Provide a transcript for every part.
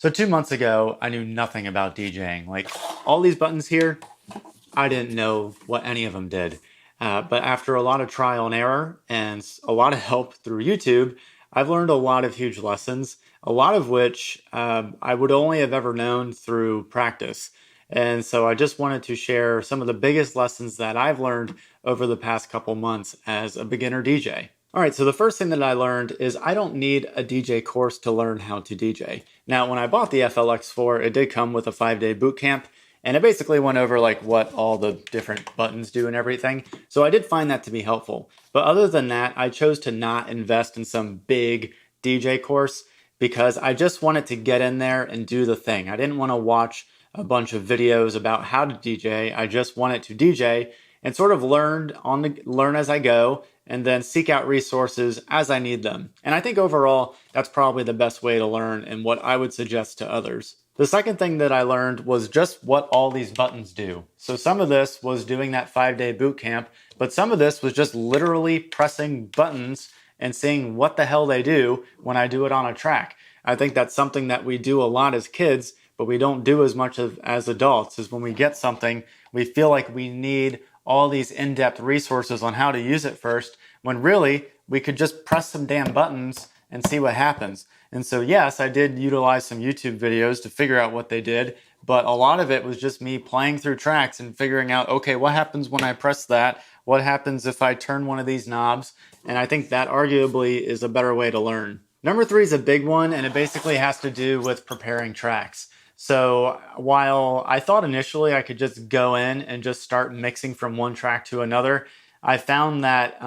So 2 months ago, I knew nothing about DJing. Like all these buttons here, I didn't know what any of them did. But after a lot of trial and error and a lot of help through YouTube, I've learned a lot of huge lessons, a lot of which I would only have ever known through practice. And so I just wanted to share some of the biggest lessons that I've learned over the past couple months as a beginner DJ. All right, so the first thing that I learned is I don't need a DJ course to learn how to DJ. Now, when I bought the FLX4, it did come with a 5-day boot camp, and it basically went over like what all the different buttons do and everything. So I did find that to be helpful. But other than that, I chose to not invest in some big DJ course because I just wanted to get in there and do the thing. I didn't want to watch a bunch of videos about how to DJ. I just wanted to DJ and sort of learn as I go and then seek out resources as I need them. And I think overall, that's probably the best way to learn and what I would suggest to others. The second thing that I learned was just what all these buttons do. So some of this was doing that 5-day boot camp, but some of this was just literally pressing buttons and seeing what the hell they do when I do it on a track. I think that's something that we do a lot as kids, but we don't do as much as adults, is when we get something, we feel like we need all these in-depth resources on how to use it first, when really we could just press some damn buttons and see what happens. And so yes, I did utilize some YouTube videos to figure out what they did, but a lot of it was just me playing through tracks and figuring out, okay, what happens when I press that? What happens if I turn one of these knobs? And I think that arguably is a better way to learn. Number 3 is a big one, and it basically has to do with preparing tracks. So while I thought initially I could just go in and just start mixing from one track to another, I found that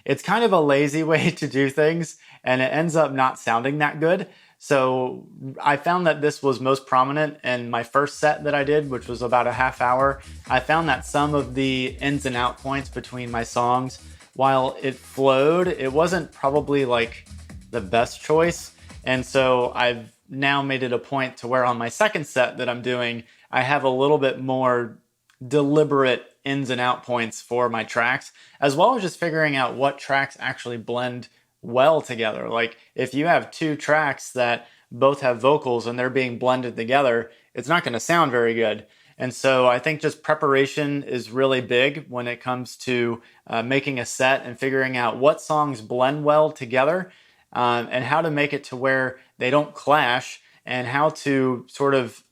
it's kind of a lazy way to do things, and it ends up not sounding that good. So I found that this was most prominent in my first set that I did, which was about a half hour. I found that some of the ins and out points between my songs, while it flowed, it wasn't probably like the best choice. And so I've now made it a point to where on my second set that I'm doing, I have a little bit more deliberate ins and out points for my tracks, as well as just figuring out what tracks actually blend well together. Like if you have two tracks that both have vocals and they're being blended together, it's not going to sound very good. And so I think just preparation is really big when it comes to making a set and figuring out what songs blend well together, and how to make it to where they don't clash, and how to sort of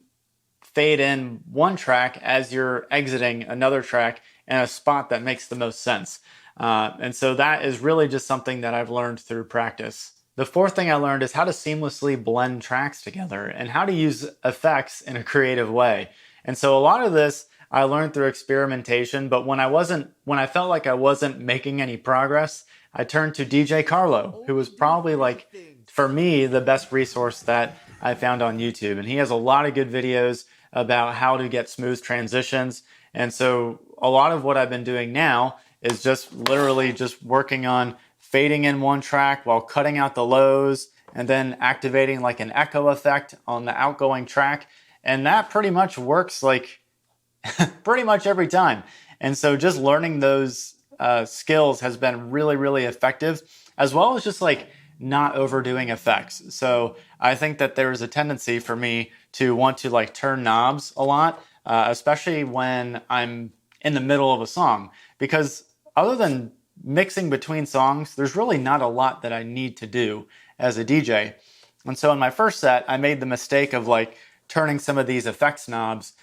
fade in one track as you're exiting another track in a spot that makes the most sense. And so that is really just something that I've learned through practice. The fourth thing I learned is how to seamlessly blend tracks together and how to use effects in a creative way. And so a lot of this I learned through experimentation, but when I felt like I wasn't making any progress, I turned to DJ Carlo, who was probably like, for me, the best resource that I found on YouTube. And he has a lot of good videos about how to get smooth transitions. And so a lot of what I've been doing now is just literally just working on fading in one track while cutting out the lows and then activating like an echo effect on the outgoing track. And that pretty much works like pretty much every time. And so just learning those skills has been really, really effective, as well as just like not overdoing effects. So I think that there is a tendency for me to want to like turn knobs a lot, especially when I'm in the middle of a song, because other than mixing between songs, there's really not a lot that I need to do as a DJ. And so in my first set, I made the mistake of like turning some of these effects knobs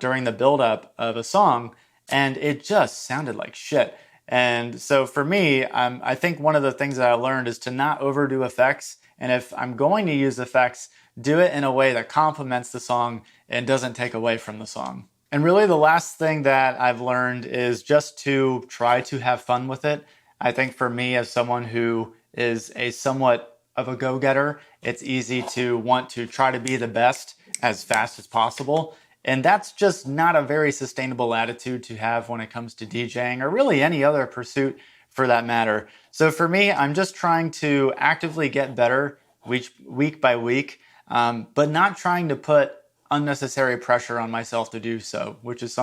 during the buildup of a song, and it just sounded like shit. And so for me, I think one of the things that I learned is to not overdo effects. And if I'm going to use effects, do it in a way that complements the song and doesn't take away from the song. And really the last thing that I've learned is just to try to have fun with it. I think for me, as someone who is a somewhat of a go-getter, it's easy to want to try to be the best as fast as possible. And that's just not a very sustainable attitude to have when it comes to DJing, or really any other pursuit for that matter. So for me, I'm just trying to actively get better week by week, but not trying to put unnecessary pressure on myself to do so, which is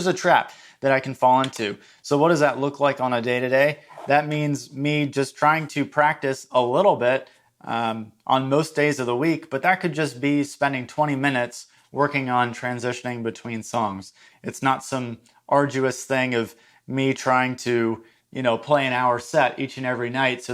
a trap that I can fall into. So what does that look like on a day-to-day? That means me just trying to practice a little bit, on most days of the week, but that could just be spending 20 minutes working on transitioning between songs. It's not some arduous thing of me trying to, play an hour set each and every night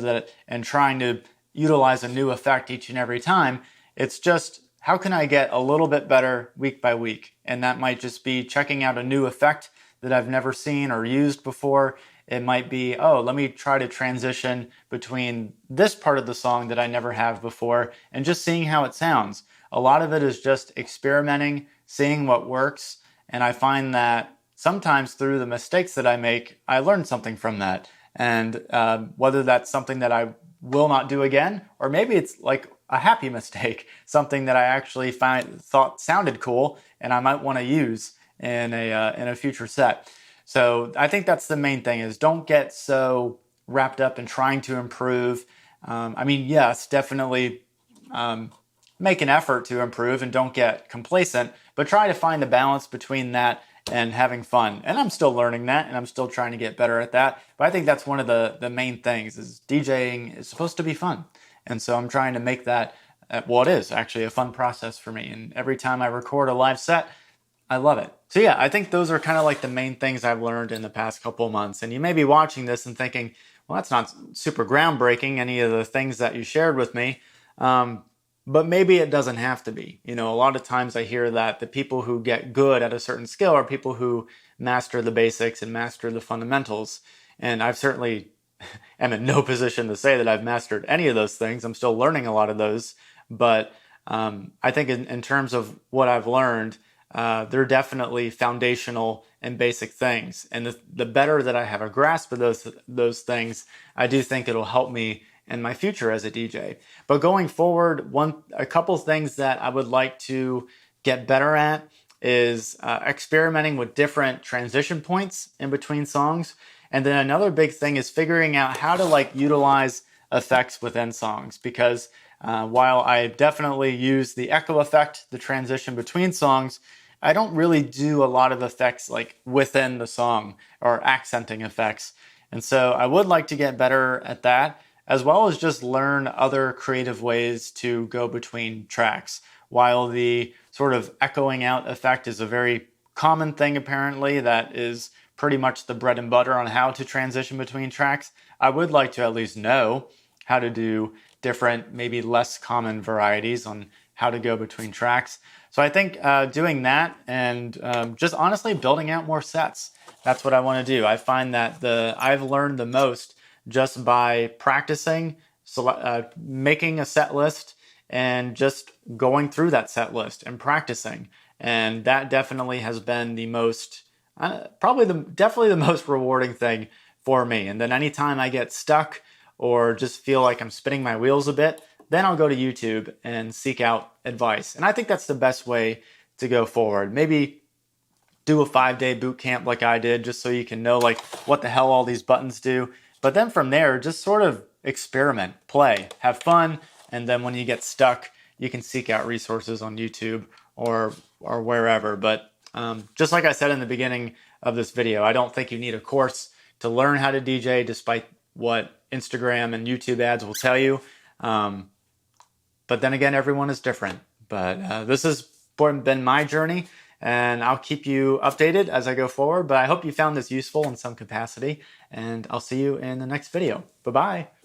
and trying to utilize a new effect each and every time. It's just, how can I get a little bit better week by week? And that might just be checking out a new effect that I've never seen or used before. It might be, oh, let me try to transition between this part of the song that I never have before and just seeing how it sounds. A lot of it is just experimenting, seeing what works. And I find that sometimes through the mistakes that I make, I learn something from that. And whether that's something that I will not do again, or maybe it's like a happy mistake, something that I actually thought sounded cool and I might want to use in a future set. So I think that's the main thing, is don't get so wrapped up in trying to improve. Yes, definitely make an effort to improve and don't get complacent, but try to find the balance between that and having fun. And I'm still learning that, and I'm still trying to get better at that. But I think that's one of the main things, is DJing is supposed to be fun. And so I'm trying to make that, it is actually a fun process for me. And every time I record a live set, I love it. So yeah, I think those are kind of like the main things I've learned in the past couple of months. And you may be watching this and thinking, well, that's not super groundbreaking, any of the things that you shared with me. But maybe it doesn't have to be. A lot of times I hear that the people who get good at a certain skill are people who master the basics and master the fundamentals. And I've certainly am in no position to say that I've mastered any of those things. I'm still learning a lot of those. But I think in terms of what I've learned, they're definitely foundational and basic things. And the better that I have a grasp of those things, I do think it'll help me in my future as a DJ. But going forward, a couple things that I would like to get better at is experimenting with different transition points in between songs. And then another big thing is figuring out how to utilize effects within songs, because while I definitely use the echo effect, the transition between songs, I don't really do a lot of effects within the song or accenting effects. And so I would like to get better at that, as well as just learn other creative ways to go between tracks. While the sort of echoing out effect is a very common thing, apparently, that is pretty much the bread and butter on how to transition between tracks, I would like to at least know how to do different, maybe less common varieties on how to go between tracks. So I think doing that and just honestly building out more sets, that's what I want to do. I find that I've learned the most just by practicing, making a set list and just going through that set list and practicing. And that definitely has been the most, definitely the most rewarding thing for me. And then anytime I get stuck or just feel like I'm spinning my wheels a bit, then I'll go to YouTube and seek out advice. And I think that's the best way to go forward. Maybe do a 5-day boot camp like I did, just so you can know what the hell all these buttons do. But then from there, just sort of experiment, play, have fun. And then when you get stuck, you can seek out resources on YouTube or wherever. But just like I said in the beginning of this video, I don't think you need a course to learn how to DJ, despite what Instagram and YouTube ads will tell you. But then again, everyone is different. But this has been my journey, and I'll keep you updated as I go forward. But I hope you found this useful in some capacity, and I'll see you in the next video. Bye-bye.